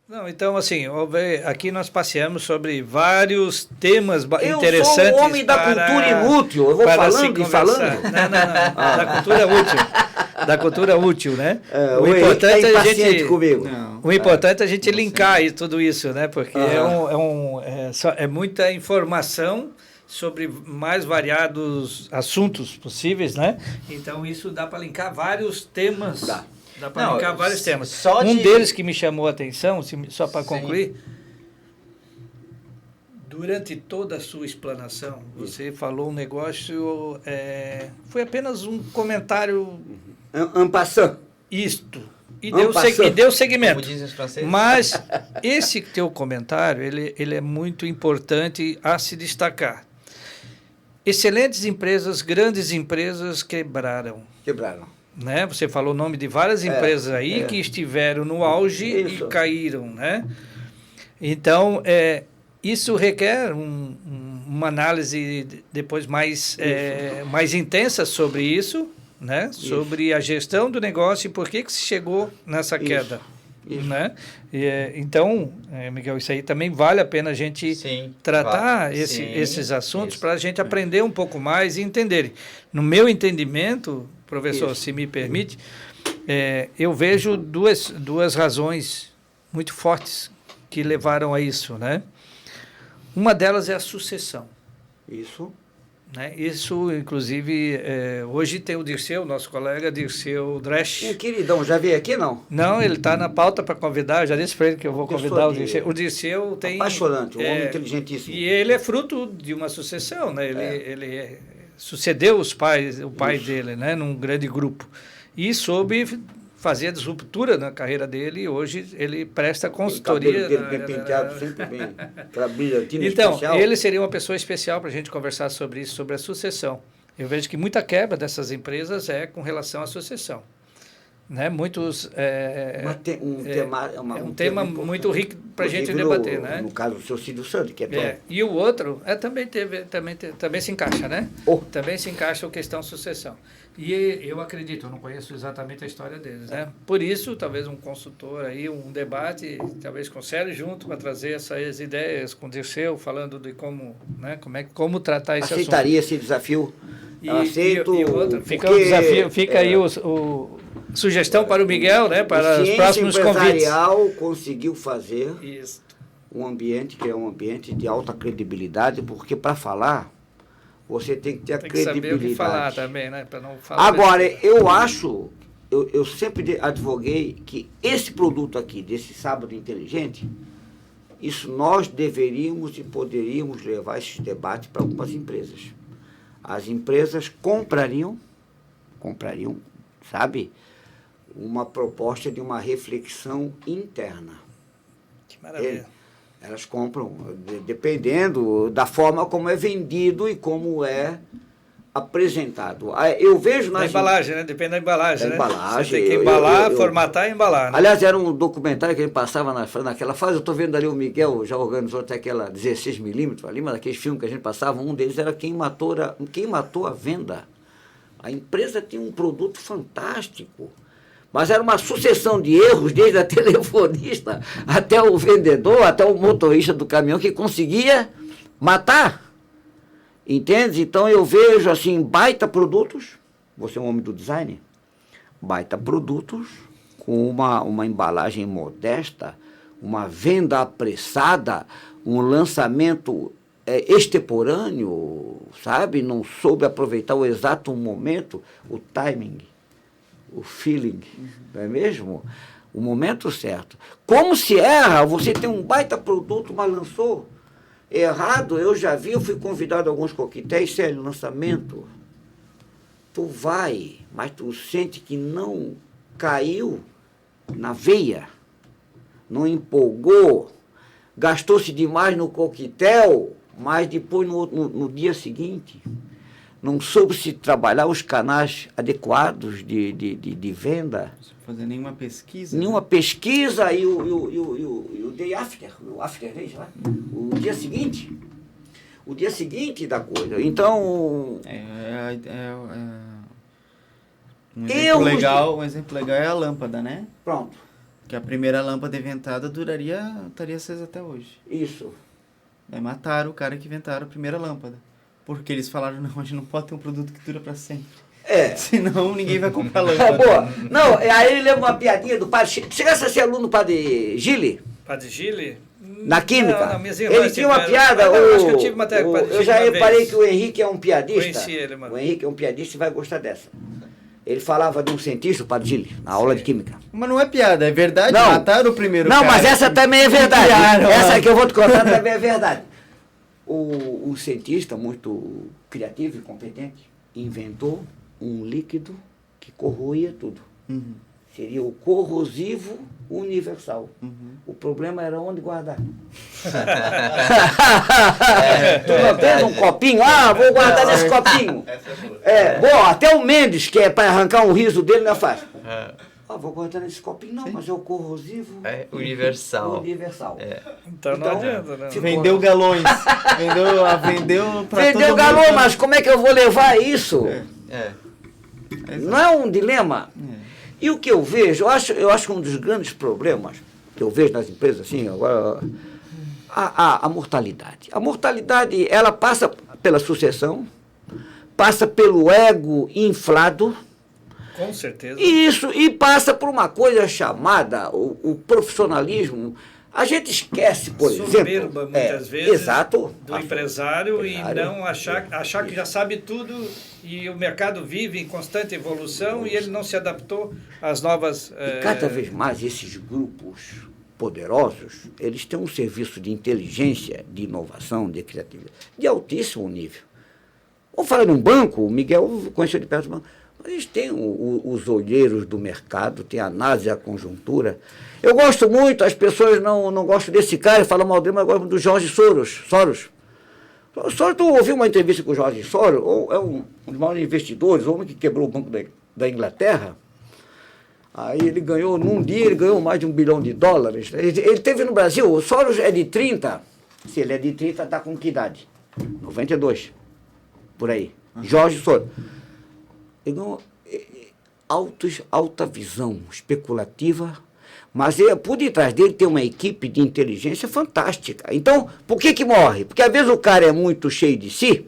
Não, então, assim, aqui nós passeamos sobre vários temas interessantes. Eu sou o homem da cultura inútil, eu vou falando e falando. Não, da cultura útil. Da cultura útil, né? O importante é a gente... comigo. O importante é a gente linkar tudo isso, né? Porque é muita informação sobre mais variados assuntos possíveis, né? Então, isso dá para linkar vários temas. Dá para linkar vários temas. Deles que me chamou a atenção, só para concluir, durante toda a sua explanação, você falou um negócio, foi apenas um comentário... En passant. Isto. E deu segmento. Como dizem os franceses. Mas esse teu comentário, ele é muito importante a se destacar. Excelentes empresas, grandes empresas quebraram. Né? Você falou o nome de várias empresas aí que estiveram no auge e caíram, né? Então, isso requer uma análise depois mais intensa sobre isso, né? Sobre a gestão do negócio e por que se chegou nessa queda. Né? Então, Miguel, isso aí também vale a pena a gente tratar esses assuntos para a gente aprender um pouco mais e entender. No meu entendimento, professor, se me permite, eu vejo duas razões muito fortes que levaram a isso, né? Uma delas é a sucessão. Né? Isso, inclusive, hoje tem o Dirceu, nosso colega Dirceu Dresch. Queridão, já veio aqui, não? Não, ele está na pauta para convidar, eu já disse para ele que eu vou convidar o Dirceu. O Dirceu tem... Apaixonante, um homem inteligentíssimo. E ele é fruto de uma sucessão, né? Ele sucedeu o pai dele, né? Num grande grupo. E soube fazer a disruptura na carreira dele e hoje ele presta consultoria. O cabelo dele bem penteado, sempre bem, aquela brilhantina especial. Ele seria uma pessoa especial para a gente conversar sobre isso, sobre a sucessão. Eu vejo que muita quebra dessas empresas é com relação à sucessão. Né? Muitos... um tema muito rico para a gente debater. Né? No caso do seu Cílio Santos, que E o outro também se encaixa, né? Também se encaixa a questão sucessão. E eu acredito, eu não conheço exatamente a história deles, né? Por isso, talvez um consultor aí, um debate, talvez com o Célio junto, para trazer essas ideias com o Dirceu, falando de como, né? Como tratar esse assunto. Aceitaria esse desafio? Aceito. E o outro, fica o desafio, fica aí sugestão para o Miguel, né? Para os próximos convites. O empresarial conseguiu fazer um ambiente que é um ambiente de alta credibilidade, porque para falar você tem que ter a credibilidade. Tem que saber o que falar também, né? Para não falar. Agora, eu sempre advoguei que esse produto aqui, desse Sábado Inteligente, isso nós deveríamos e poderíamos levar esse debate para algumas empresas. As empresas comprariam, sabe, uma proposta de uma reflexão interna. Que maravilha. Elas compram, dependendo da forma como é vendido e como é apresentado. Eu vejo na embalagem, né? Depende da embalagem, né? Embalagem. Você tem que embalar, formatar e embalar. Né? Aliás, era um documentário que a gente passava naquela fase. Eu estou vendo ali o Miguel já organizou até aquela 16mm ali, mas daqueles filmes que a gente passava, um deles era Quem Matou a Venda. A empresa tinha um produto fantástico. Mas era uma sucessão de erros, desde a telefonista até o vendedor, até o motorista do caminhão, que conseguia matar. Entende? Então eu vejo assim, baita produtos, você é um homem do design, baita produtos, com uma embalagem modesta, uma venda apressada, um lançamento extemporâneo, sabe? Não soube aproveitar o exato momento, o timing. O feeling, não é mesmo? O momento certo. Como se erra? Você tem um baita produto, mas lançou errado. Eu já vi, eu fui convidado a alguns coquetéis, sério, lançamento. Tu vai, mas tu sente que não caiu na veia, não empolgou, gastou-se demais no coquetel, mas depois no dia seguinte não soube-se trabalhar os canais adequados de venda. Não fazer nenhuma pesquisa. Nenhuma pesquisa e o day after, o after days, né? O dia seguinte. O dia seguinte da coisa. Então... Um exemplo legal é a lâmpada, né? Pronto. Que a primeira lâmpada inventada estaria acesa até hoje. Isso. Aí mataram o cara que inventaram a primeira lâmpada. Porque eles falaram, não, a gente não pode ter um produto que dura para sempre. Senão ninguém vai comprar lâmpada. Boa. Não, aí ele lembra uma piadinha do padre Gili. Chegasse a ser aluno do padre Gili? Padre Gili? Na química? Não, ele tinha uma piada. Acho que eu tive matéria com o padre Gili. Eu já reparei que o Henrique é um piadista. Conheci ele, mano. O Henrique é um piadista e vai gostar dessa. Ele falava de um cientista, o padre Gili, na aula de química. Mas não é piada, é verdade. Não. Mataram o primeiro Não, cara. mas essa também é verdade. Criaram, essa que eu vou te contar também é verdade. O cientista, muito criativo e competente, inventou um líquido que corroía tudo. Uhum. Seria o corrosivo universal. Uhum. O problema era onde guardar. Tu não tens um copinho? Ah, vou guardar nesse copinho. Bom, até o Mendes, que é para arrancar um riso dele, não é fácil. Vou guardar nesse copinho, não, mas é o corrosivo universal. Então não adianta, né? Vendeu galões. Vendeu para Vendeu galão, mas como é que eu vou levar isso? É. Não é um dilema? E o que eu vejo, eu acho que um dos grandes problemas que eu vejo nas empresas, assim, agora, a mortalidade. A mortalidade, ela passa pela sucessão, passa pelo ego inflado. Com certeza. E passa por uma coisa chamada o profissionalismo. A gente esquece, por exemplo... muitas vezes, exato, do empresário e não achar que já sabe tudo, e o mercado vive em constante evolução e ele não se adaptou às novas... E cada vez mais esses grupos poderosos, eles têm um serviço de inteligência, de inovação, de criatividade, de altíssimo nível. Vamos falar de um banco, o Miguel conheceu de perto do banco, mas eles têm os olheiros do mercado, tem a análise, a conjuntura. Eu gosto muito, as pessoas não gostam desse cara, falam mal dele, mas gostam do Jorge Soros. O Soros, tu ouviu uma entrevista com o Jorge Soros? É um dos maiores investidores, o homem que quebrou o Banco da Inglaterra. Aí ele ganhou, num dia, ele ganhou mais de $1 bilhão. Ele teve no Brasil, o Soros é de 30, se ele é de 30, está com que idade? 92, por aí. Jorge Soros. Ele ganhou alta visão especulativa, mas por detrás dele tem uma equipe de inteligência fantástica. Então, por que morre? Porque às vezes o cara é muito cheio de si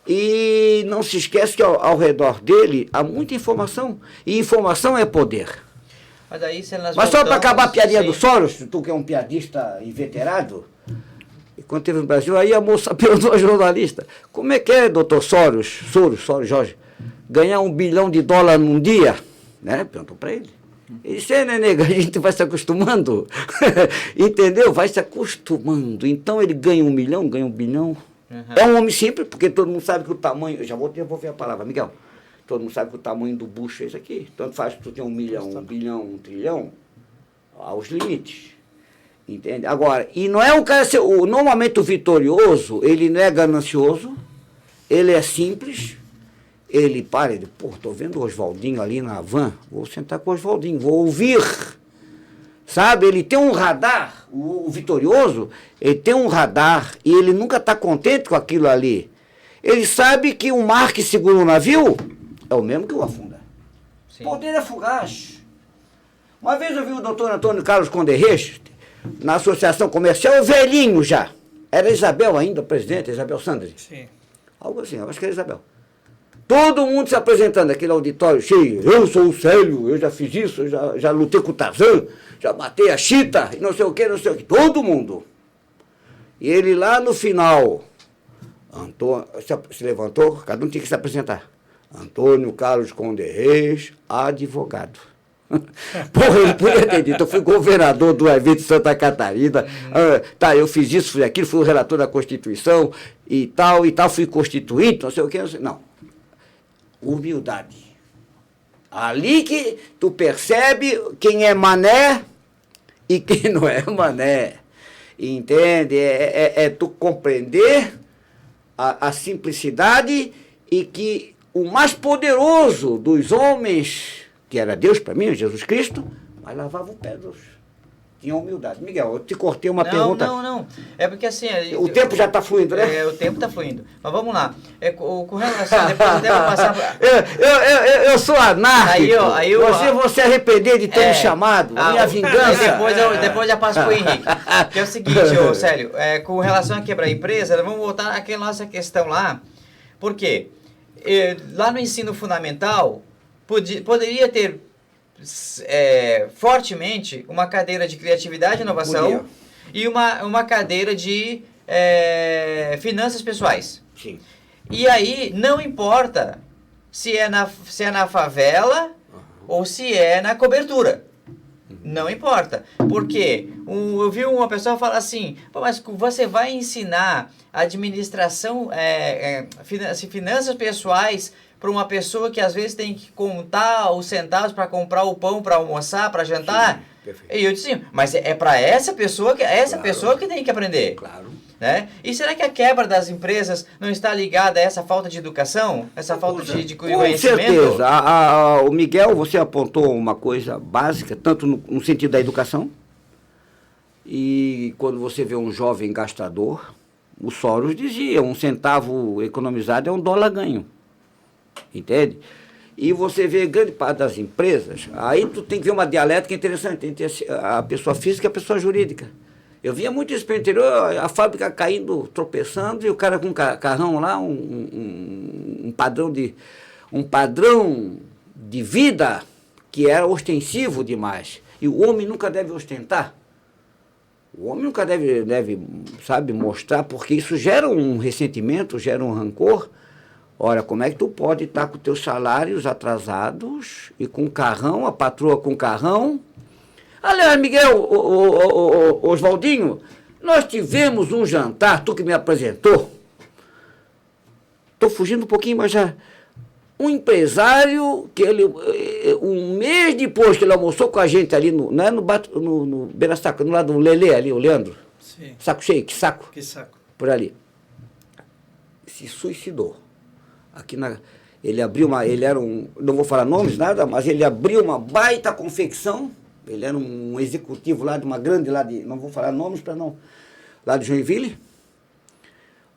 e não se esquece que ao redor dele há muita informação, e informação é poder. Mas só para acabar a piadinha do Soros, tu que é um piadista inveterado, e quando esteve no Brasil, aí a moça perguntou ao jornalista, como é que é, doutor Soros, Jorge, ganhar $1 bilhão num dia? Né? Perguntou para ele. Ele disse, né, nega, a gente vai se acostumando. Entendeu? Vai se acostumando. Então ele ganha 1 milhão, ganha 1 bilhão. Uhum. É um homem simples, porque todo mundo sabe que o tamanho... Eu já vou devolver a palavra, Miguel. Todo mundo sabe que o tamanho do bucho é esse aqui. Tanto faz que tu tem 1 milhão, 1 bilhão, 1 trilhão, há os limites. Entende? Agora, e não é um cara... Normalmente o vitorioso, ele não é ganancioso, ele é simples... Ele estou vendo o Oswaldinho ali na van, vou sentar com o Oswaldinho, vou ouvir, sabe? Ele tem um radar, o vitorioso, ele tem um radar e ele nunca está contente com aquilo ali. Ele sabe que o mar que segura o navio é o mesmo que o afunda. Sim. Poder é fugaz. Uma vez eu vi o doutor Antônio Carlos Conderres, na Associação Comercial, velhinho já. Era Isabel ainda, presidente, Isabel Sanders. Sim. Algo assim, eu acho que era Isabel. Todo mundo se apresentando, aquele auditório cheio. Eu sou o Célio, eu já fiz isso, eu já lutei com o Tarzan, já matei a Chita, e não sei o que. Todo mundo. E ele lá no final, se levantou, cada um tinha que se apresentar. Antônio Carlos Conderres, advogado. Porra, ele podia ter dito, eu fui governador do evento de Santa Catarina, eu fiz isso, fiz aquilo, fui o relator da Constituição, e tal, fui constituinte, não sei o que, não. Humildade. Ali que tu percebe quem é mané e quem não é mané. Entende? É tu compreender a simplicidade e que o mais poderoso dos homens, que era Deus para mim, Jesus Cristo, mas lavava o pé dos Tinha humildade. Miguel, eu te cortei uma pergunta. Não. É porque assim... O tempo já está fluindo, né? O tempo está fluindo. Mas vamos lá. Com relação... Depois eu devo passar... Eu sou anárquico. Você vão se arrepender de ter me chamado. Minha vingança. Depois já passo para o Henrique. Que é o seguinte, ô Célio, com relação a quebrar a empresa, vamos voltar àquela nossa questão lá. Por quê? Lá no ensino fundamental, poderia ter fortemente uma cadeira de criatividade e inovação e uma cadeira de finanças pessoais. Sim. E aí, não importa se é na favela ou se é na cobertura. Não importa. Porque eu vi uma pessoa falar assim, mas você vai ensinar administração, finanças pessoais para uma pessoa que às vezes tem que contar os centavos para comprar o pão para almoçar, para jantar? Sim, e eu disse, mas é para essa pessoa que tem que aprender. Claro. Né? E será que a quebra das empresas não está ligada a essa falta de educação? Essa falta de conhecimento? Com certeza. O Miguel, você apontou uma coisa básica, tanto no sentido da educação, e quando você vê um jovem gastador, o Soros dizia, 1 centavo economizado é $1 ganho. Entende? E você vê grande parte das empresas, aí tu tem que ver uma dialética interessante entre a pessoa física e a pessoa jurídica. Eu via muito isso para o interior, a fábrica caindo, tropeçando, e o cara com carrão lá, um padrão de vida que era ostensivo demais. E o homem nunca deve ostentar. O homem nunca deve, sabe, mostrar, porque isso gera um ressentimento, gera um rancor. Ora, como é que tu pode estar com teus salários atrasados e com carrão, a patroa com carrão? Aliás, Miguel, Oswaldinho, nós tivemos um jantar, tu que me apresentou. Estou fugindo um pouquinho, mas já... Um empresário que ele, um mês depois que ele almoçou com a gente ali, no Beira-Saco, no lado do Lelê ali, o Leandro. Sim. Saco cheio, que saco? Que saco. Por ali. Se suicidou. Ele abriu não vou falar nomes, nada, mas ele abriu uma baita confecção. Ele era um executivo lá de uma grande, não vou falar nomes para não, lá de Joinville.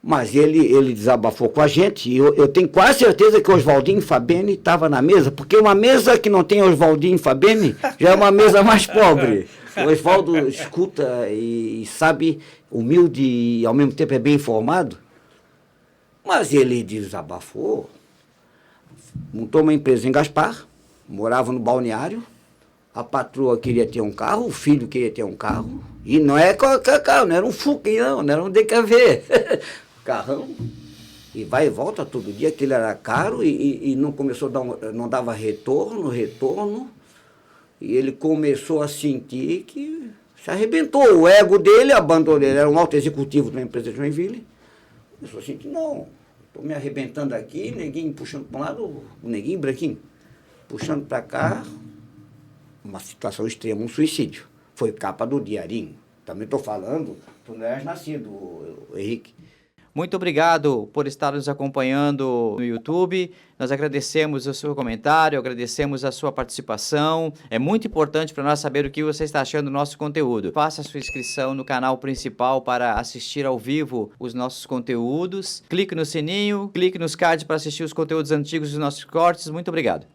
Mas ele desabafou com a gente, e eu tenho quase certeza que o Oswaldinho Fabene estava na mesa, porque uma mesa que não tem Oswaldinho Fabene já é uma mesa mais pobre. O Oswaldo escuta e sabe, humilde e ao mesmo tempo é bem informado. Mas ele desabafou, montou uma empresa em Gaspar, morava no balneário, a patroa queria ter um carro, o filho queria ter um carro, e não é qualquer carro, não era um Fusca, não era um DKV. Carrão, e vai e volta todo dia, aquilo era caro e não começou não dava retorno, e ele começou a sentir que se arrebentou. O ego dele abandonou, ele era um alto executivo de uma empresa de Joinville, começou a sentir, não, estou me arrebentando aqui, neguinho puxando para um lado, o neguinho branquinho, puxando para cá, uma situação extrema, um suicídio. Foi capa do Diarinho. Também estou falando, tu não és nascido, Henrique. Muito obrigado por estar nos acompanhando no YouTube. Nós agradecemos o seu comentário, agradecemos a sua participação. É muito importante para nós saber o que você está achando do nosso conteúdo. Faça a sua inscrição no canal principal para assistir ao vivo os nossos conteúdos. Clique no sininho, clique nos cards para assistir os conteúdos antigos dos nossos cortes. Muito obrigado.